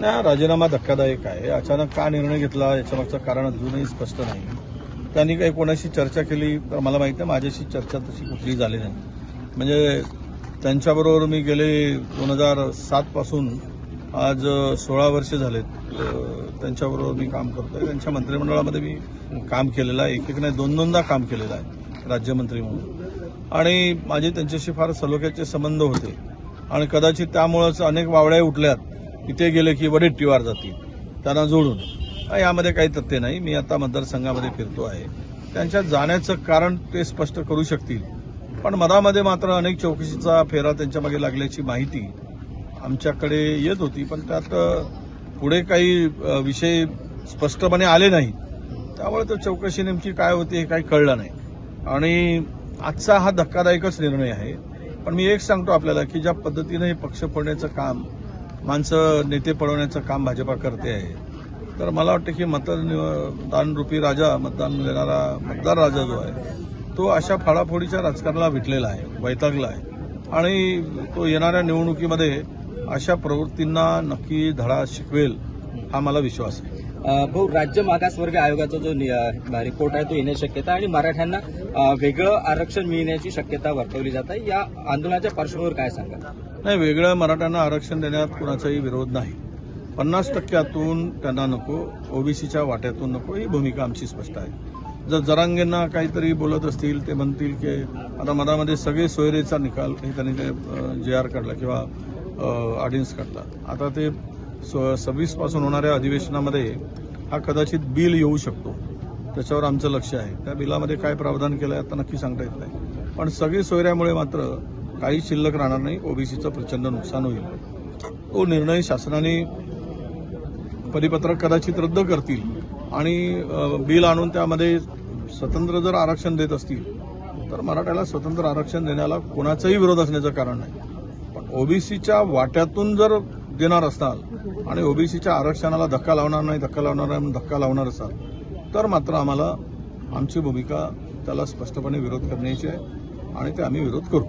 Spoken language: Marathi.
हा राजीनामा धक्कादायक आहे. अचानक का निर्णय घेतला याच्यामागचं कारण अजूनही स्पष्ट नाही. त्यांनी काही कोणाशी चर्चा केली तर मला माहिती आहे, माझ्याशी चर्चा तशी कुठली झाली नाही. म्हणजे त्यांच्याबरोबर मी गेले 2007 पासून आज 16 वर्ष झालेत त्यांच्याबरोबर मी काम करतोय. त्यांच्या मंत्रिमंडळामध्ये मी काम केलेलं आहे. एक नाही दोनदा काम केलेलं आहे राज्यमंत्री म्हणून. आणि माझे त्यांच्याशी फार सलोख्याचे संबंध होते आणि कदाचित त्यामुळेच अनेक वावड्या उठल्यात इथे गेले की वडेट्टीवार जातील त्यांना जोडून. यामध्ये काही तथ्य नाही. मी आता मतदारसंघामध्ये फिरतो आहे. त्यांच्या जाण्याचं कारण ते स्पष्ट करू शकतील. पण मधामध्ये मात्र अनेक चौकशीचा फेरा त्यांच्यामागे लागल्याची माहिती आमच्याकडे येत होती. पण त्यात पुढे काही विषय स्पष्टपणे आले नाही. त्यामुळे तो चौकशी नेमकी काय होती हे काही कळलं नाही. आणि आजचा हा धक्कादायकच निर्णय आहे. पण मी एक सांगतो आपल्याला की ज्या पद्धतीने हे पक्ष फोडण्याचं काम, माणसं नेते पळवण्याचं काम भाजपा करते आहे, तर मला वाटतं की मतदान रूपी राजा, मतदान देणारा मतदार राजा जो आहे तो अशा फाडाफोडीच्या राजकारणाला विटलेला आहे, वैतागला आहे. आणि तो येणाऱ्या निवडणुकीमध्ये अशा प्रवृत्तींना नक्की धडा शिकवेल हा मला विश्वास आहे. भाऊ, राज्य मागासवर्ग आयोगाचा जो रिपोर्ट आहे तो येण्याची शक्यता आणि मराठ्यांना वेगळं आरक्षण मिळण्याची शक्यता वर्तवली जात आहे. या आंदोलनाच्या पार्श्वभूमीवर काय सांगा? नाही, वेगळं मराठ्यांना आरक्षण देण्यात कुणाचाही विरोध नाही. 50% त्यांना नको, ओबीसीच्या वाट्यातून नको, ही भूमिका आमची स्पष्ट आहे. जर जरांगेंना काहीतरी बोलत असतील, ते म्हणतील की आता मधामध्ये सगळे सोयरेचा निकाल हे त्यांनी JR काढला किंवा ऑर्डिनन्स काढला. आता ते 26 पासून होणाऱ्या अधिवेशनामध्ये हा कदाचित बिल येऊ शकतो. त्याच्यावर आमचं लक्ष आहे. त्या बिलामध्ये काय प्रावधान केलं आता नक्की सांगता येत नाही. पण सगळी सोयऱ्यामुळे मात्र काही शिल्लक राहणार नाही. ओबीसीचं प्रचंड नुकसान होईल. तो निर्णय शासनाने परिपत्रक कदाचित रद्द करतील आणि बिल आणून त्यामध्ये स्वतंत्र जर आरक्षण देत असतील तर मराठ्याला स्वतंत्र आरक्षण देण्याला कोणाचाही विरोध असण्याचं कारण नाही. पण ओबीसीच्या वाट्यातून जर देणार असाल आणि ओबीसीच्या आरक्षणाला धक्का लावणार असाल तर मात्र आम्हाला आमची भूमिका त्याला स्पष्टपणे विरोध करण्याची आहे आणि ते आम्ही विरोध करू.